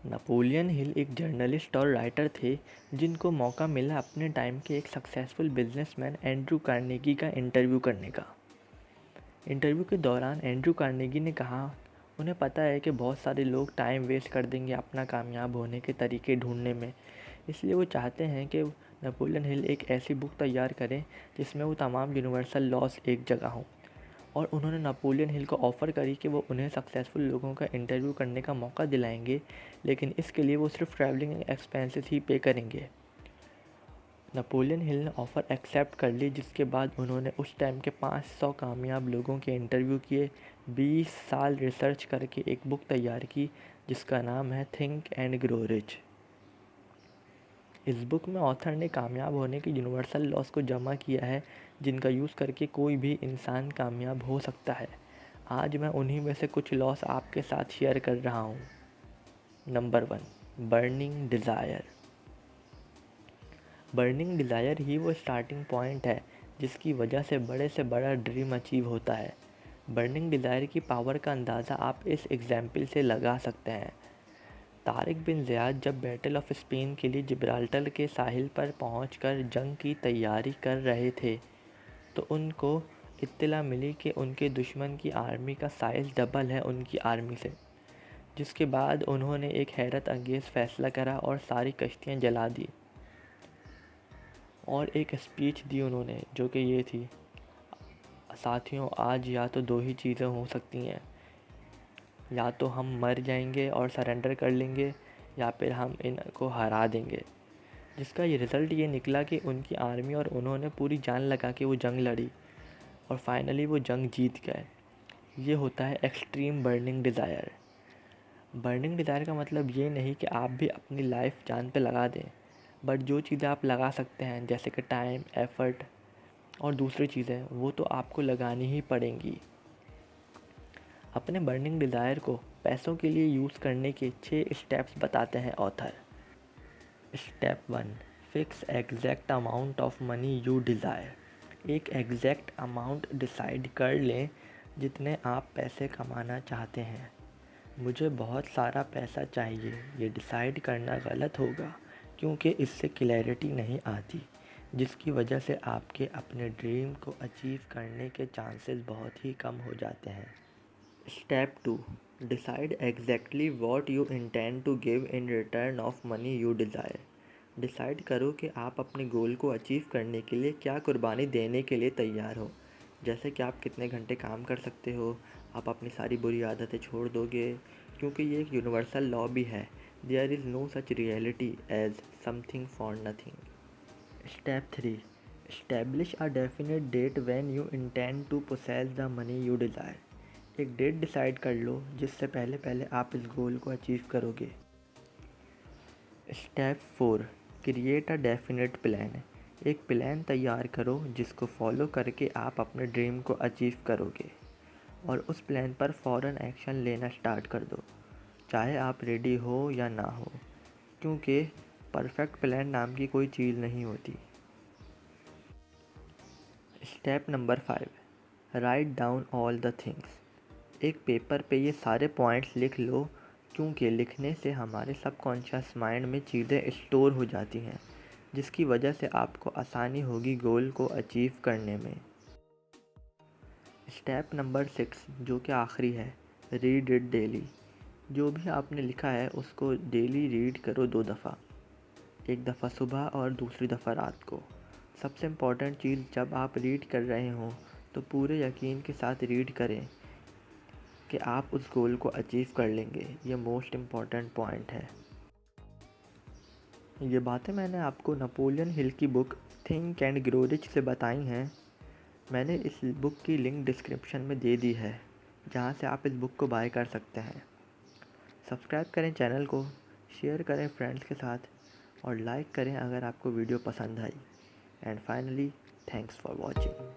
Napoleon Hill एक journalist और writer थे जिनको मौका मिला अपने टाइम के एक सक्सेसफुल बिजनेसमैन एंड्रू कार्नेगी का इंटरव्यू करने का। इंटरव्यू के दौरान एंड्रू कार्नेगी ने कहा, उन्हें पता है कि बहुत सारे लोग टाइम वेस्ट कर देंगे अपना कामयाब होने के तरीके ढूंढने में, इसलिए वो चाहते हैं कि नेपोलियन हिल एक ऐसी बुक तैयार करें जिसमें वो तमाम यूनिवर्सल लॉस एक जगह हों। और उन्होंने नेपोलियन हिल को ऑफ़र करी कि वो उन्हें सक्सेसफुल लोगों का इंटरव्यू करने का मौका दिलाएंगे, लेकिन इसके लिए वो सिर्फ ट्रैवलिंग एक्सपेंसेस ही पे करेंगे। नेपोलियन हिल ने ऑफ़र एक्सेप्ट कर ली, जिसके बाद उन्होंने उस टाइम के 500 कामयाब लोगों के इंटरव्यू किए, 20 साल रिसर्च करके एक बुक तैयार की जिसका नाम है थिंक एंड ग्रो रिच। इस बुक में ऑथर ने कामयाब होने के यूनिवर्सल लॉस को जमा किया है जिनका यूज़ करके कोई भी इंसान कामयाब हो सकता है। आज मैं उन्हीं में से कुछ लॉस आपके साथ शेयर कर रहा हूँ। Number 1, burning desire. Burning desire ही वो स्टार्टिंग पॉइंट है जिसकी वजह से बड़ा ड्रीम अचीव होता है। बर्निंग डिज़ायर की पावर का अंदाज़ा आप इस एग्जाम्पल से लगा सकते हैं। तारिक बिन ज़ियाद जब बैटल ऑफ स्पेन के लिए जिब्राल्टर के साहिल पर पहुंचकर जंग की तैयारी कर रहे थे, तो उनको इत्तला मिली कि उनके दुश्मन की आर्मी का साइज़ डबल है उनकी आर्मी से, जिसके बाद उन्होंने एक हैरत अंगेज़ फ़ैसला करा और सारी कश्तियाँ जला दी और एक स्पीच दी उन्होंने, जो कि ये थी, साथियों आज या तो दो ही चीज़ें हो सकती हैं, या तो हम मर जाएंगे और सरेंडर कर लेंगे या फिर हम इनको हरा देंगे। जिसका ये रिज़ल्ट ये निकला कि उनकी आर्मी और उन्होंने पूरी जान लगा के वो जंग लड़ी और फाइनली वो जंग जीत गए। ये होता है extreme burning desire. Burning desire का मतलब ये नहीं कि आप भी अपनी लाइफ जान पे लगा दें, बट जो चीज़ें आप लगा सकते हैं जैसे कि टाइम, एफ़र्ट और दूसरी चीज़ें, वो तो आपको लगानी ही पड़ेंगी। अपने बर्निंग डिज़ायर को पैसों के लिए यूज़ करने के 6 स्टेप्स बताते हैं author. Step 1, fix exact amount of money you desire. एक एग्जैक्ट अमाउंट डिसाइड कर लें जितने आप पैसे कमाना चाहते हैं। मुझे बहुत सारा पैसा चाहिए, ये डिसाइड करना गलत होगा क्योंकि इससे क्लैरिटी नहीं आती, जिसकी वजह से आपके अपने ड्रीम को अचीव करने के चांसेस बहुत ही कम हो जाते हैं। Step 2, decide exactly what you intend to give in return of money you desire. Decide करो कि आप अपने गोल को अचीव करने के लिए क्या कुर्बानी देने के लिए तैयार हो। जैसे कि आप कितने घंटे काम कर सकते हो, आप अपनी सारी बुरी आदतें छोड़ दोगे, क्योंकि ये एक यूनिवर्सल लॉ भी है, there is no such reality as something for nothing. Step 3, establish a definite date when you intend to possess the money you desire. एक डेट डिसाइड कर लो जिससे पहले पहले आप इस गोल को अचीव करोगे। Step 4, create a definite plan. एक प्लान तैयार करो जिसको फॉलो करके आप अपने ड्रीम को अचीव करोगे और उस प्लान पर फ़ौरन एक्शन लेना स्टार्ट कर दो, चाहे आप रेडी हो या ना हो, क्योंकि परफेक्ट प्लान नाम की कोई चीज़ नहीं होती। Step number 5, write down all the things. एक पेपर पे ये सारे पॉइंट्स लिख लो, क्योंकि लिखने से हमारे सबकॉन्शियस माइंड में चीज़ें स्टोर हो जाती हैं, जिसकी वजह से आपको आसानी होगी गोल को अचीव करने में। स्टेप नंबर 6, जो कि आखिरी है, रीड इट डेली। जो भी आपने लिखा है उसको डेली रीड करो 2 दफ़ा, एक दफ़ा सुबह और दूसरी दफ़ा रात को। सबसे इम्पॉर्टेंट चीज़, जब आप रीड कर रहे हों तो पूरे यकीन के साथ रीड करें कि आप उस गोल को अचीव कर लेंगे। ये मोस्ट इम्पॉर्टेंट पॉइंट है। ये बातें मैंने आपको नेपोलियन हिल की book think and grow rich से बताई हैं। मैंने इस बुक की लिंक डिस्क्रिप्शन में दे दी है, जहाँ से आप इस बुक को बाय कर सकते हैं। सब्सक्राइब करें चैनल को, शेयर करें फ्रेंड्स के साथ और लाइक करें अगर आपको वीडियो पसंद आई। And finally, thanks for watching.